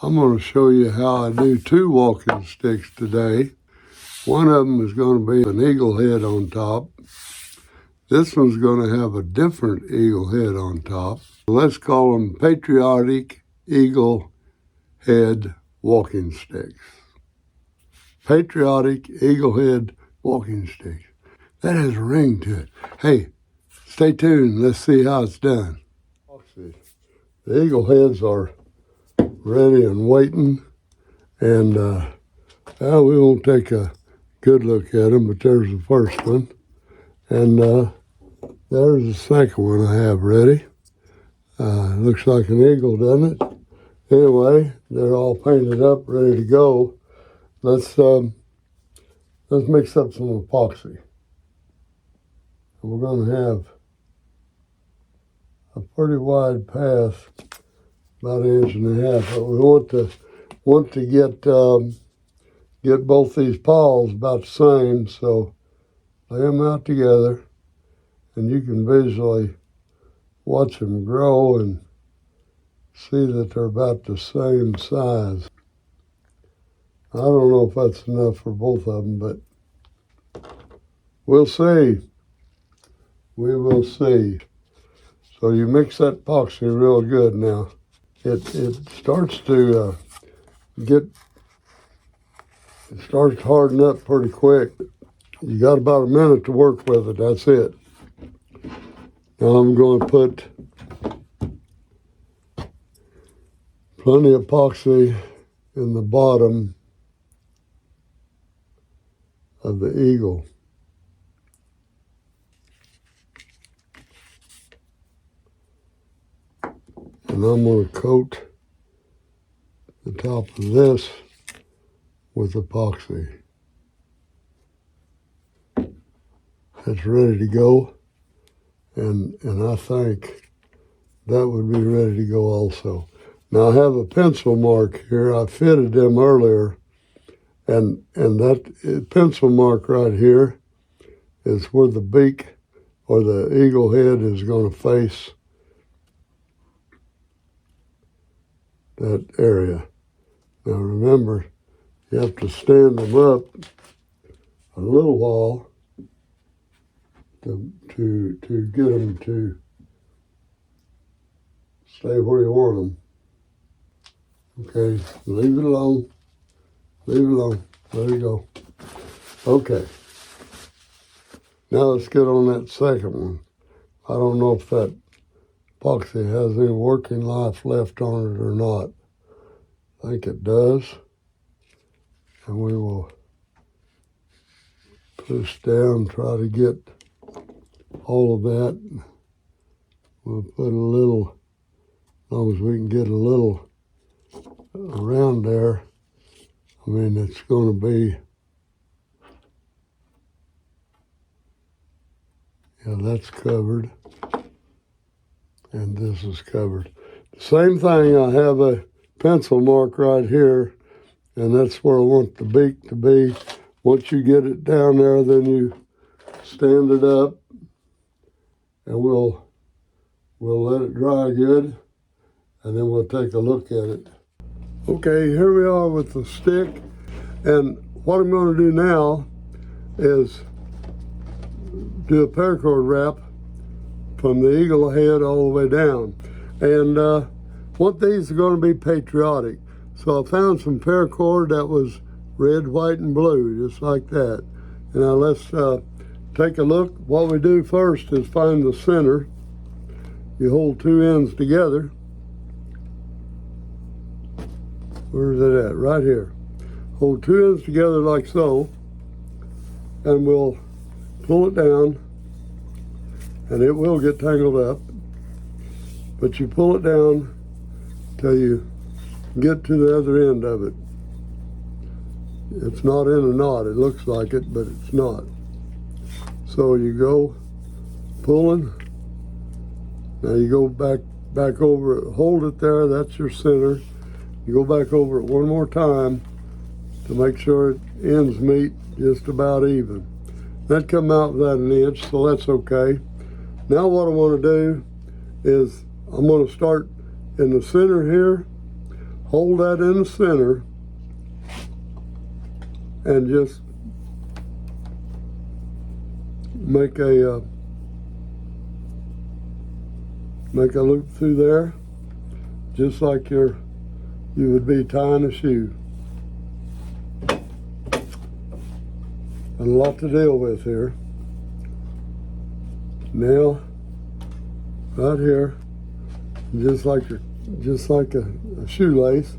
I'm going to show you how I do 2 walking sticks today. One of them is going to be an eagle head on top. This one's going to have a different eagle head on top. Let's call them Patriotic Eagle Head Walking Sticks. Patriotic Eagle Head Walking Sticks. That has a ring to it. Hey, stay tuned. Let's see how it's done. The eagle heads are ready and waiting, and we won't take a good look at them, but there's the first one, and there's the second one I have ready. Looks like an eagle, doesn't it? Anyway, they're all painted up, ready to go. Let's mix up some epoxy. We're going to have a pretty wide path, about 1.5 inches, but we want to get both these paws about the same. So lay them out together, and you can visually watch them grow and see that they're about the same size. I don't know if that's enough for both of them, but we'll see. We will see. So you mix that epoxy real good now. It starts to it starts to harden up pretty quick. You got about a minute to work with it. That's it. Now I'm going to put plenty of epoxy in the bottom of the eagle. And I'm going to coat the top of this with epoxy. It's ready to go, and I think that would be ready to go also. Now I have a pencil mark here. I fitted them earlier, and that pencil mark right here is where the beak or the eagle head is going to face that area. Now remember, you have to stand them up a little while to get them to stay where you want them. Okay, leave it alone. Leave it alone. There you go. Okay. Now let's get on that second one. I don't know if that epoxy has any working life left on it or not. I think it does. And we will push down, try to get all of that. We'll put a little, as long as we can get a little around there. I mean, it's going to be, yeah, that's covered. And this is covered. The same thing, I have a pencil mark right here, and that's where I want the beak to be. Once you get it down there, then you stand it up, and we'll let it dry good, and then we'll take a look at it. Okay, here we are with the stick, and what I'm going to do now is do a paracord wrap from the eagle head all the way down. And what these are going to be patriotic. So I found some paracord that was red, white, and blue, just like that. And now let's take a look. What we do first is find the center. You hold 2 ends together. Where's it at? Right here. Hold 2 ends together like so, and we'll pull it down, and it will get tangled up, but you pull it down till you get to the other end of it. It's not in a knot. It looks like it, but it's not. So you go pulling. Now you go back over it. Hold it there. That's your center. You go back over it one more time to make sure it ends meet just about even. That come out without 1 inch, so that's okay. Now what I want to do is I'm going to start in the center here, hold that in the center and just make a loop through there, just like you would be tying a shoe. A lot to deal with here. Now, right here, just like a shoelace,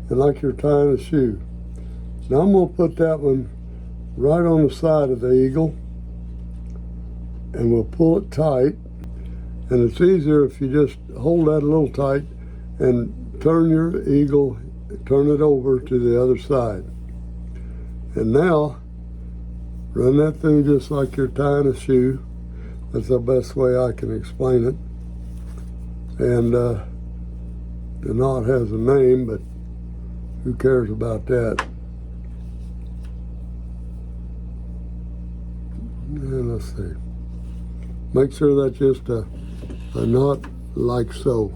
and like you're tying a shoe. Now I'm gonna put that one right on the side of the eagle, and we'll pull it tight. And it's easier if you just hold that a little tight and turn your eagle, turn it over to the other side. And now, run that through just like you're tying a shoe. That's the best way I can explain it. And the knot has a name, but who cares about that? And let's see. Make sure that's just a knot like so.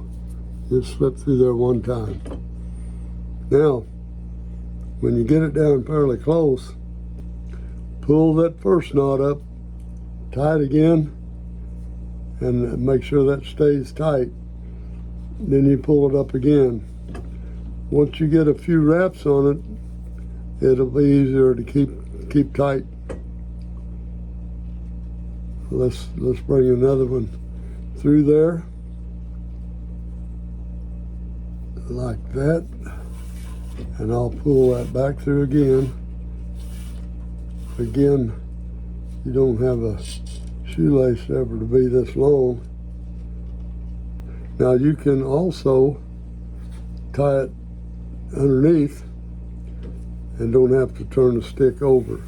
Just slip through there one time. Now, when you get it down fairly close, pull that first knot up, tie it again, and make sure that stays tight. Then you pull it up again. Once you get a few wraps on it, it'll be easier to keep tight. Let's bring another one through there, like that, and I'll pull that back through again. Again, you don't have a shoelace ever to be this long. Now you can also tie it underneath and don't have to turn the stick over.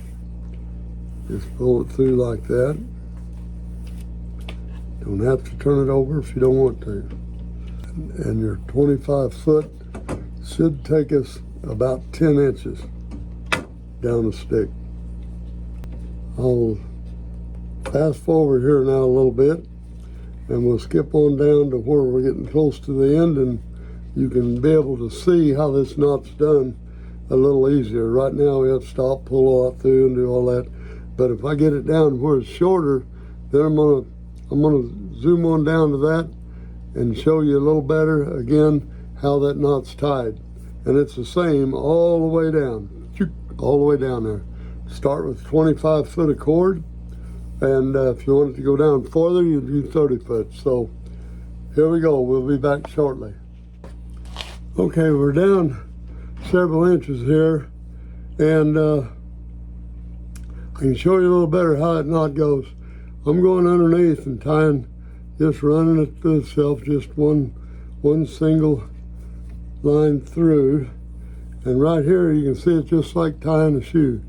Just pull it through like that. Don't have to turn it over if you don't want to. And your 25 foot should take us about 10 inches down the stick. I'll fast forward here now a little bit, and we'll skip on down to where we're getting close to the end, and you can be able to see how this knot's done a little easier. Right now we have to stop, pull all that through and do all that. But if I get it down where it's shorter, then I'm gonna zoom on down to that and show you a little better again how that knot's tied. And it's the same all the way down, all the way down there. Start with 25 foot of cord, and if you want it to go down farther, you do 30 foot. So here we go, we'll be back shortly. Okay, we're down several inches here, and I can show you a little better how that knot goes. I'm going underneath and tying, just running it through itself, just one single line through. And right here you can see it's just like tying a shoe.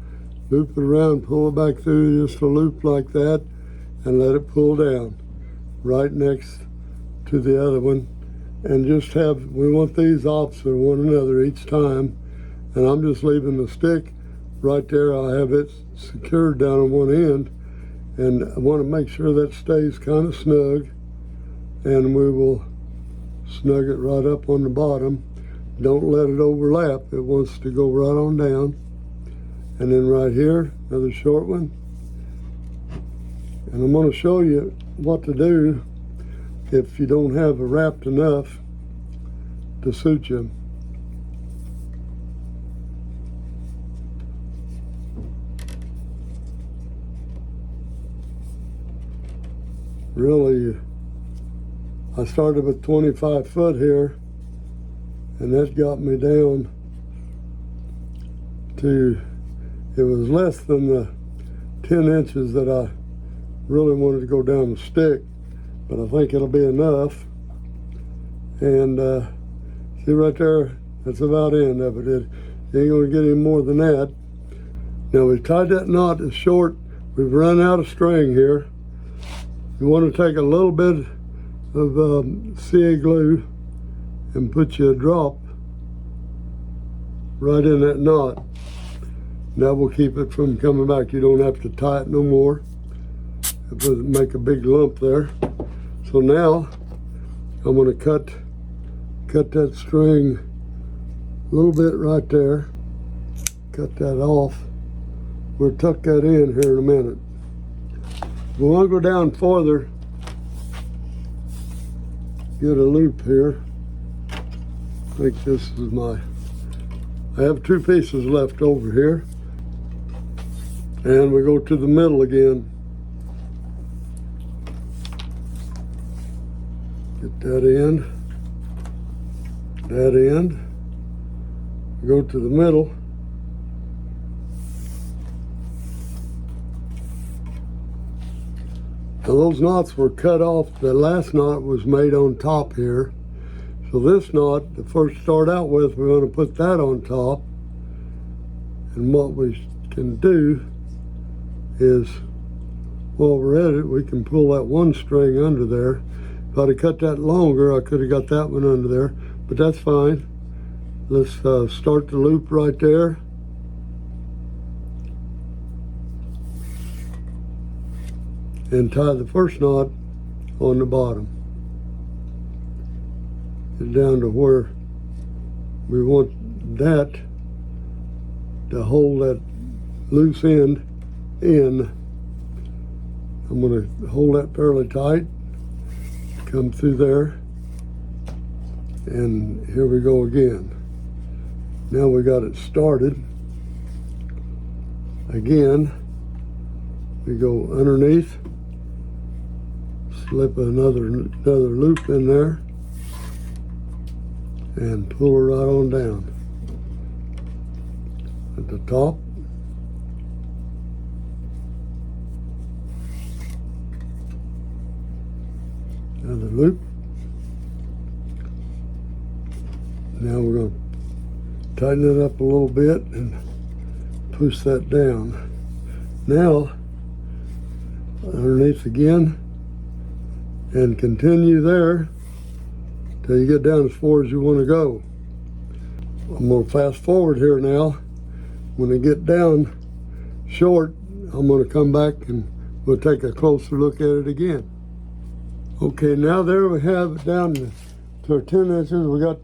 Loop it around, pull it back through, just a loop like that, and let it pull down right next to the other one. And just we want these opposite of one another each time. And I'm just leaving the stick right there. I have it secured down on one end, and I want to make sure that stays kind of snug, and we will snug it right up on the bottom. Don't let it overlap. It wants to go right on down. And then right here, another short one. And I'm going to show you what to do if you don't have it wrapped enough to suit you. Really, I started with 25 foot here, and that got me down to, it was less than the 10 inches that I really wanted to go down the stick, but I think it'll be enough. And see right there, that's about the end of it. You ain't gonna get any more than that. Now we've tied that knot as short. We've run out of string here. You want to take a little bit of CA glue and put you a drop right in that knot. That will keep it from coming back. You don't have to tie it no more. It doesn't make a big lump there. So now I'm going to cut that string A little bit right there. Cut that off. We'll tuck that in here in a minute. We want to go down farther. Get a loop here. I think this is I have 2 pieces left over here. And we go to the middle again. Get that end. That end. Go to the middle. Now those knots were cut off. The last knot was made on top here. So this knot, the first start out with, we're going to put that on top. And what we can do is, while we're at it, we can pull that one string under there. If I'd have cut that longer, I could have got that one under there, but that's fine. Let's start the loop right there. And tie the first knot on the bottom. Get down to where we want that to hold that loose end in. I'm going to hold that fairly tight, come through there, and here we go again. Now we got it started. Again, we go underneath, slip another loop in there, and pull her right on down. At the top, another loop. Now we're going to tighten it up a little bit and push that down. Now, underneath again, and continue there till you get down as far as you want to go. I'm going to fast forward here now. When I get down short, I'm going to come back and we'll take a closer look at it again. Okay, now there we have it down to our 10 inches. We got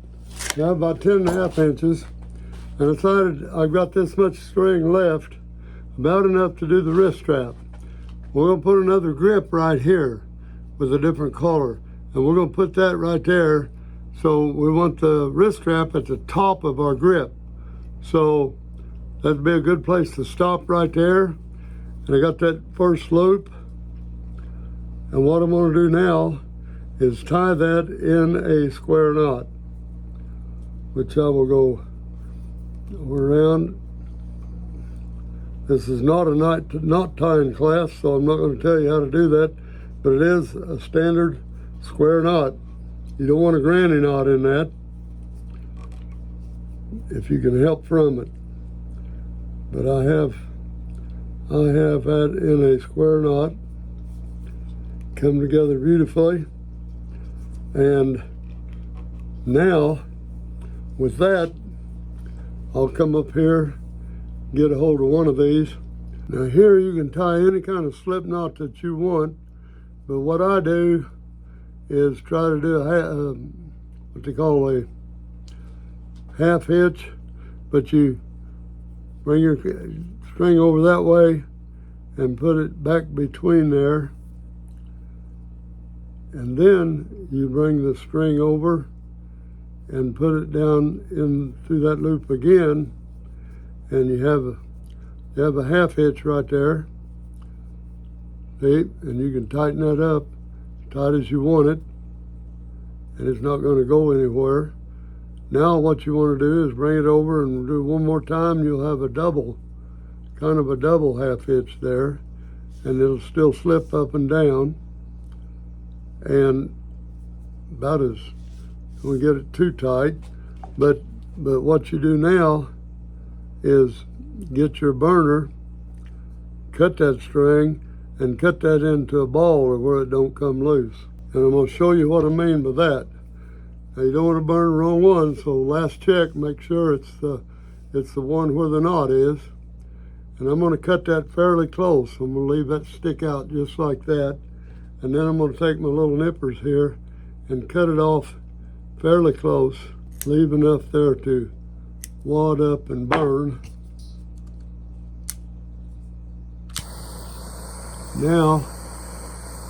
now about 10.5 inches. And I decided I've got this much string left, about enough to do the wrist strap. We're going to put another grip right here with a different color. And we're going to put that right there. So we want the wrist strap at the top of our grip. So that'd be a good place to stop right there. And I got that first loop. And what I'm going to do now is tie that in a square knot, which I will go around. This is not a knot tying class, so I'm not going to tell you how to do that, but it is a standard square knot. You don't want a granny knot in that, if you can help from it. But I have that in a square knot, come together beautifully. And now with that, I'll come up here, get a hold of one of these. Now here you can tie any kind of slip knot that you want, but what I do is try to do what they call a half hitch, but you bring your string over that way and put it back between there, and then you bring the string over and put it down in through that loop again, and you have a half hitch right there. See, and you can tighten that up as tight as you want it, and it's not going to go anywhere. Now what you want to do is bring it over and do one more time. You'll have a double, kind of a double half hitch there, and it'll still slip up and down. And about as, we get it too tight, but what you do now is get your burner, cut that string, and cut that into a ball where it don't come loose. And I'm going to show you what I mean by that. Now you don't want to burn the wrong one, so last check, make sure it's the one where the knot is. And I'm going to cut that fairly close. I'm going to leave that stick out just like that. And then I'm going to take my little nippers here and cut it off fairly close. Leave enough there to wad up and burn. Now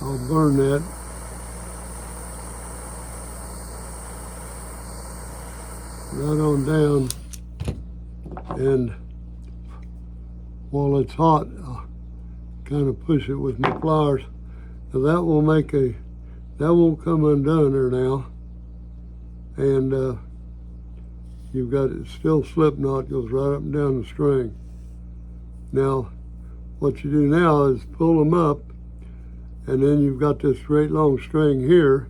I'll burn that. Right on down, and while it's hot, I'll kind of push it with my pliers. Now that will that won't come undone there now. And you've got it still slip knot, goes right up and down the string. Now, what you do now is pull them up, and then you've got this great long string here.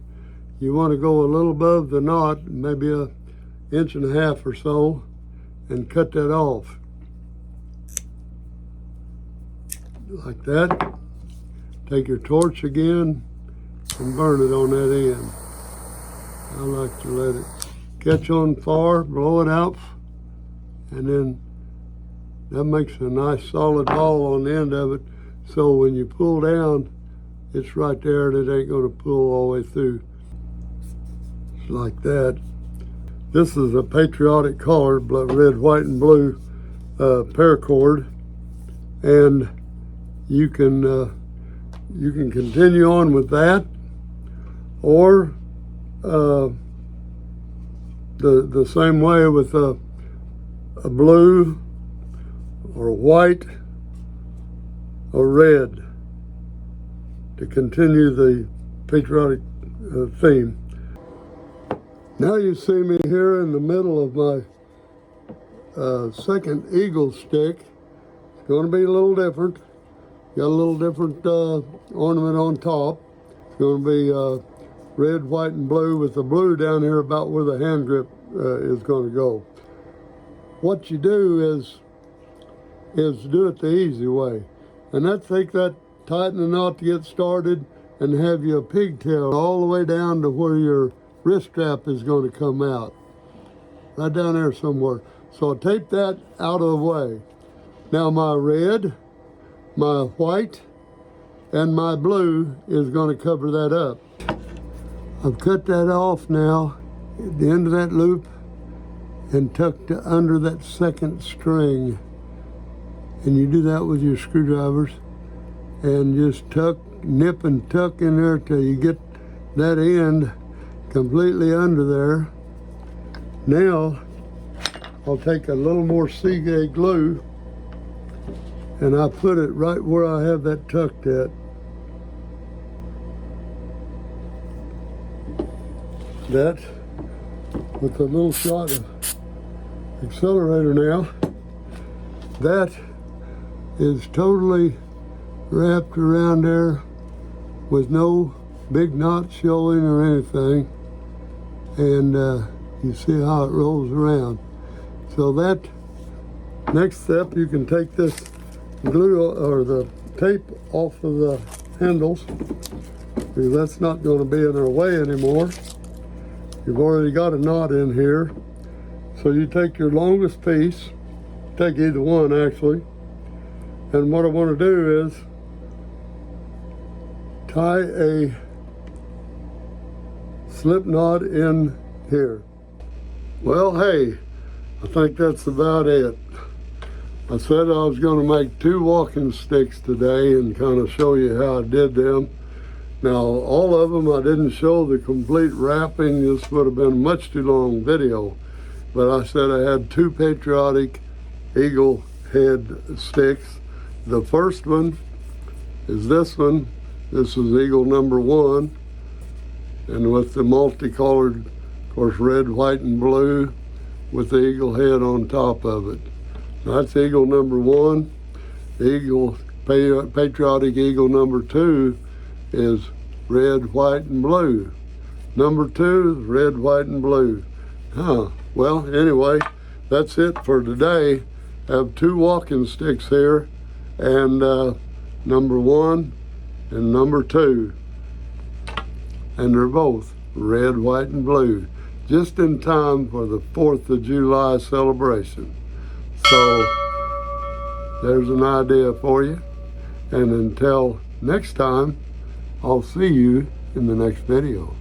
You want to go a little above the knot, maybe a inch and a half or so, and cut that off. Like that. Take your torch again and burn it on that end. I like to let it catch on fire, blow it out, and then that makes a nice solid ball on the end of it. So when you pull down, it's right there and it ain't gonna pull all the way through. It's like that. This is a patriotic color, red, white, and blue paracord, and you can continue on with that, or the same way with a blue or white or red to continue the patriotic theme. Now you see me here in the middle of my second eagle stick. It's going to be a little different. Got a little different ornament on top. It's going to be red, white, and blue, with the blue down here about where the hand grip is going to go. What you do is do it the easy way, and that's take that, tighten the knot to get started, and have you a pigtail all the way down to where your wrist strap is going to come out, right down there somewhere. So I'll tape that out of the way. Now my red, my white, and my blue is going to cover that up. I've cut that off now at the end of that loop and tucked under that second string. And you do that with your screwdrivers and just tuck, nip and tuck in there till you get that end completely under there. Now I'll take a little more Seagate glue and I put it right where I have that tucked at. That, with a little shot of accelerator now, that is totally wrapped around there with no big knot showing or anything. And you see how it rolls around. So that next step, you can take this glue or the tape off of the handles, because that's not going to be in our way anymore. You've already got a knot in here. So you take your longest piece, take either one actually, and what I want to do is tie a slip knot in here. Well, hey, I think that's about it. I said I was going to make 2 walking sticks today and kind of show you how I did them. Now, all of them I didn't show the complete wrapping. This would have been a much too long video. But I said I had 2 patriotic eagle head sticks. The first one is this one. This is eagle number 1. And with the multicolored, of course, red, white, and blue with the eagle head on top of it. That's eagle number 1. The eagle, patriotic eagle number 2 is red, white, and blue. Number 2 is red, white, and blue. Well, anyway, that's it for today. I have 2 walking sticks here, and number 1 and number 2. And they're both red, white, and blue, just in time for the 4th of July celebration. So there's an idea for you. And until next time, I'll see you in the next video.